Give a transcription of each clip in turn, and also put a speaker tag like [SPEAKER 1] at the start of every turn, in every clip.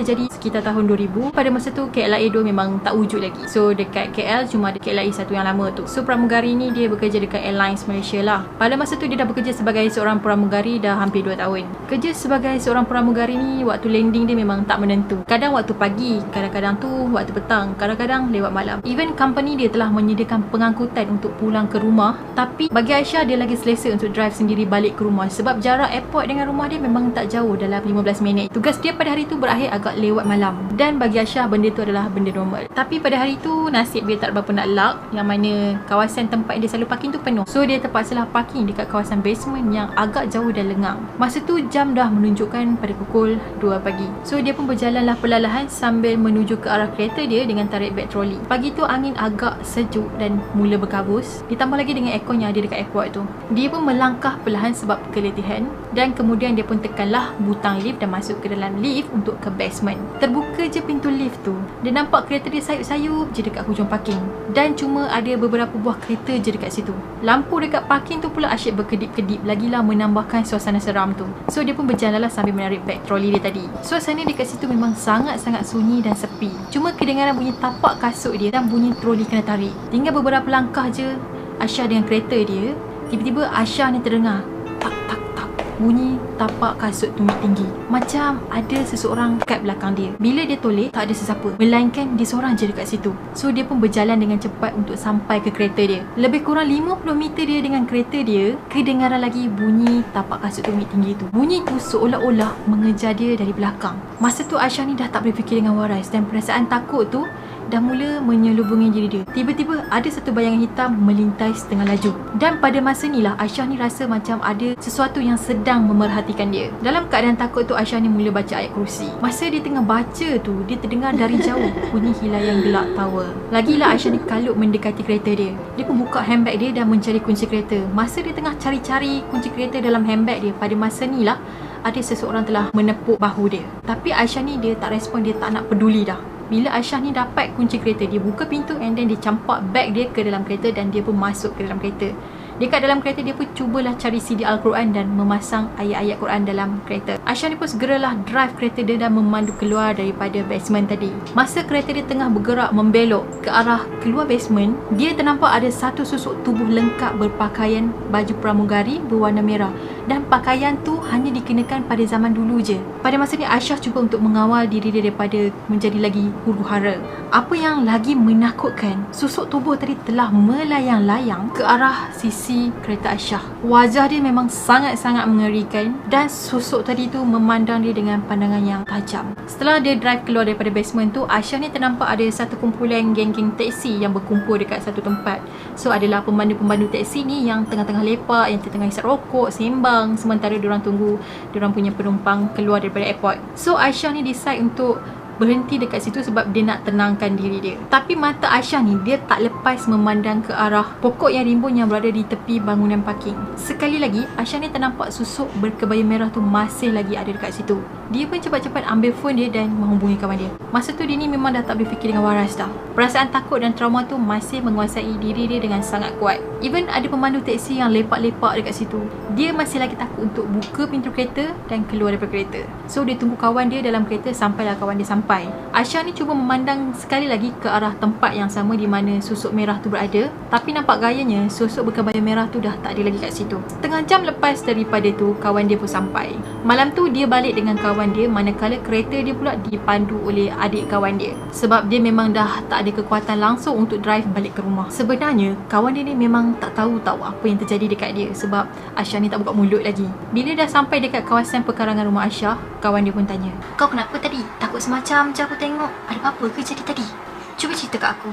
[SPEAKER 1] terjadi sekitar tahun 2000. Pada masa tu KLIA 2 memang tak wujud lagi. So dekat KL cuma ada KLIA 1 yang lama tu. So pramugari ni dia bekerja dekat Airlines Malaysia lah. Pada masa tu dia dah bekerja sebagai seorang pramugari dah hampir 2 tahun. Kerja sebagai seorang pramugari ni waktu landing dia memang tak menentu. Kadang waktu pagi, kadang-kadang tu waktu petang, kadang-kadang lewat malam. Even company dia telah menyediakan pengangkutan untuk pulang ke rumah, tapi bagi Aisyah dia lagi selesa untuk drive sendiri balik ke rumah sebab jarak airport dengan rumah dia memang tak jauh, dalam 15 minit. Tugas dia pada hari tu berakhir agak lewat malam dan bagi Aisyah benda tu adalah benda normal. Tapi pada hari tu nasib dia tak berapa nak luck, yang mana kawasan tempat dia selalu parking tu penuh. So dia terpaksalah parking dekat kawasan basement yang agak jauh dan lengang. Masa tu jam dah menunjukkan pada pukul 2 pagi. So dia pun berjalanlah perlahan sambil menuju ke arah kereta dia dengan tarik beg troli. Pagi tu angin agak sejuk dan mula berkabus, ditambah lagi dengan aircon yang ada dekat airport tu. Dia pun melangkah perlahan sebab keletihan dan kemudian dia pun tekanlah butang lift dan masuk ke dalam lift untuk ke basement. Terbuka je pintu lift tu, dia nampak kereta dia sayup-sayup je dekat hujung parking dan cuma ada beberapa buah kereta je dekat situ. Lampu dekat parking tu pula asyik berkedip-kedip, lagilah menambahkan suasana seram tu. So dia pun berjalanlah sambil menarik beg troli dia tadi. Suasana dekat situ memang sangat-sangat sunyi dan sepi. Cuma kedengaran bunyi tapak kasut dia dan bunyi troli kena tarik. Tinggal beberapa langkah je Aisyah dengan kereta dia, tiba-tiba Aisyah ni terdengar tak tak tak bunyi tapak kasut tumit tinggi, macam ada seseorang kat belakang dia. Bila dia toleh, tak ada sesiapa, melainkan dia seorang je dekat situ. So dia pun berjalan dengan cepat untuk sampai ke kereta dia. Lebih kurang 50 meter dia dengan kereta dia, kedengaran lagi bunyi tapak kasut tumit tinggi tu. Bunyi tu seolah-olah mengejar dia dari belakang. Masa tu Aisyah ni dah tak boleh fikir dengan waras dan perasaan takut tu dah mula menyelubungi diri dia. Tiba-tiba ada satu bayangan hitam melintas tengah laju. Dan pada masa ni lah Aisyah ni rasa macam ada sesuatu yang sedang memerhatikan dia. Dalam keadaan takut tu Aisyah ni mula baca ayat kursi. Masa dia tengah baca tu, dia terdengar dari jauh bunyi hilayang gelak tawa. Lagilah Aisyah ni kalut mendekati kereta dia. Dia pun buka handbag dia dan mencari kunci kereta. Masa dia tengah cari-cari kunci kereta dalam handbag dia, pada masa ni lah ada seseorang telah menepuk bahu dia. Tapi Aisyah ni dia tak respon, dia tak nak peduli dah. Bila Aisyah ni dapat kunci kereta, dia buka pintu and then dia campak beg dia ke dalam kereta dan dia pun masuk ke dalam kereta. Dekat dalam kereta dia pun cubalah cari CD Al-Quran dan memasang ayat-ayat Quran dalam kereta. Aisyah ni pun segeralah drive kereta dia dan memandu keluar daripada basement tadi. Masa kereta dia tengah bergerak membelok ke arah keluar basement, dia ternampak ada satu susuk tubuh lengkap berpakaian baju pramugari berwarna merah. Dan pakaian tu hanya dikenakan pada zaman dulu je. Pada masa ni Aisyah cuba untuk mengawal diri dia daripada menjadi lagi huru-hara. Apa yang lagi menakutkan, susuk tubuh tadi telah melayang-layang ke arah sisi kereta Aisyah. Wajah dia memang sangat-sangat mengerikan dan susuk tadi tu memandang dia dengan pandangan yang tajam. Setelah dia drive keluar daripada basement tu, Aisyah ni ternampak ada satu kumpulan geng-geng teksi yang berkumpul dekat satu tempat. So adalah pemandu-pemandu teksi ni yang tengah-tengah lepak, yang tengah hisap rokok, sembang sementara diorang tunggu diorang punya penumpang keluar daripada airport. So Aisyah ni decide untuk berhenti dekat situ sebab dia nak tenangkan diri dia. Tapi mata Aisyah ni dia tak lepas memandang ke arah pokok yang rimbun yang berada di tepi bangunan parking. Sekali lagi Aisyah ni ternampak susuk berkebaya merah tu masih lagi ada dekat situ. Dia pun cepat-cepat ambil phone dia dan menghubungi kawan dia. Masa tu dia ni memang dah tak boleh fikir dengan waras dah. Perasaan takut dan trauma tu masih menguasai diri dia dengan sangat kuat. Even ada pemandu teksi yang lepak-lepak dekat situ, dia masih lagi takut untuk buka pintu kereta dan keluar daripada kereta. So dia tunggu kawan dia dalam kereta sampailah kawan dia sampai. Aisyah ni cuba memandang sekali lagi ke arah tempat yang sama di mana susuk merah tu berada, tapi nampak gayanya susuk berkebaya merah tu dah tak ada lagi kat situ. Setengah jam lepas daripada tu, kawan dia pun sampai. Malam tu dia balik dengan kawan dia, manakala kereta dia pula dipandu oleh adik kawan dia, sebab dia memang dah tak ada kekuatan langsung untuk drive balik ke rumah. Sebenarnya kawan dia ni memang tak tahu apa yang terjadi dekat dia sebab Aisyah ni tak buka mulut lagi. Bila dah sampai dekat kawasan perkarangan rumah Aisyah, kawan dia pun tanya, "Kau kenapa tadi? Takut semacam je aku tengok. Ada apa-apa ke jadi tadi? Cuba cerita kat aku."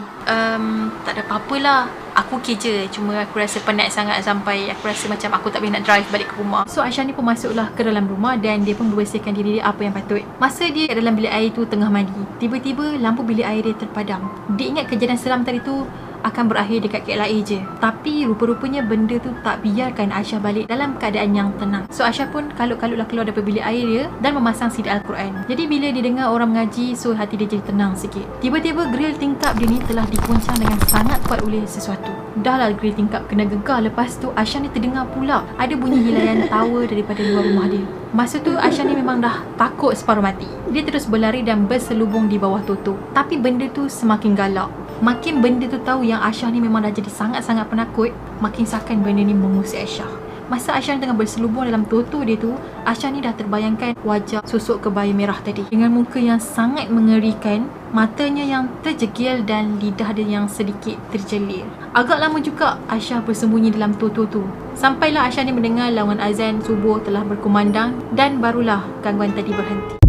[SPEAKER 1] Tak ada apa-apa lah. Aku okey je. Cuma aku rasa penat sangat sampai aku rasa macam aku tak boleh nak drive balik ke rumah. So Aisyah ni pun masuklah ke dalam rumah dan dia pun bersihkan diri dia apa yang patut. Masa dia kat dalam bilik air tu tengah mandi, tiba-tiba lampu bilik air dia terpadam. Dia ingat kejadian seram tadi tu akan berakhir dekat KLIA je. Tapi rupa-rupanya benda tu tak biarkan Aisyah balik dalam keadaan yang tenang. So Aisyah pun kalut-kalutlah keluar daripada bilik air dia dan memasang CD Al-Quran. Jadi bila dia dengar orang mengaji, so hati dia jadi tenang sikit. Tiba-tiba grill tingkap dia ni telah dikuncang dengan sangat kuat oleh sesuatu. Dah lah grill tingkap kena gegar. Lepas tu Aisyah ni terdengar pula ada bunyi hilayan tawa daripada luar rumah dia. Masa tu Aisyah ni memang dah takut separuh mati. Dia terus berlari dan berselubung di bawah Toto. Tapi benda tu semakin galak. Makin benda tu tahu yang Aisyah ni memang dah jadi sangat-sangat penakut, makin seakan benda ni mengusik Aisyah. Masa Aisyah tengah berselubung dalam Toto dia tu, Aisyah ni dah terbayangkan wajah sosok kebaya merah tadi dengan muka yang sangat mengerikan, matanya yang terjegil dan lidah dia yang sedikit terjelir. Agak lama juga Aisyah bersembunyi dalam Toto tu. Sampailah Aisyah ni mendengar lawan azan subuh telah berkumandang dan barulah gangguan tadi berhenti.